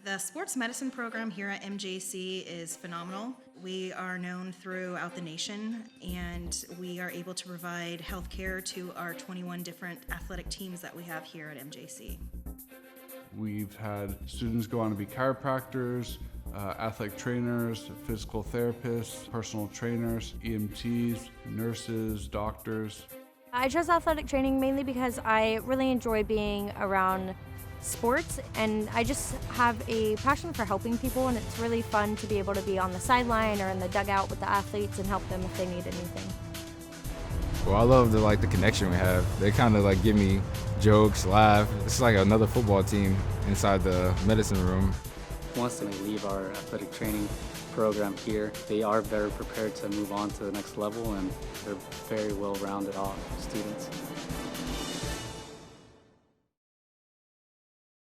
The sports medicine program here at MJC is phenomenal. We are known throughout the nation, and we are able to provide health care to our 21 different athletic teams that we have here at MJC. We've had students go on to be chiropractors, athletic trainers, physical therapists, personal trainers, EMTs, nurses, doctors. I chose athletic training mainly because I really enjoy being around sports, and I just have a passion for helping people, and it's really fun to be able to be on the sideline or in the dugout with the athletes and help them if they need anything. Well, I love the connection we have. They kind of give me jokes, laugh. It's like another football team inside the medicine room. Once they leave our athletic training program here, they are better prepared to move on to the next level, and they're very well-rounded off students.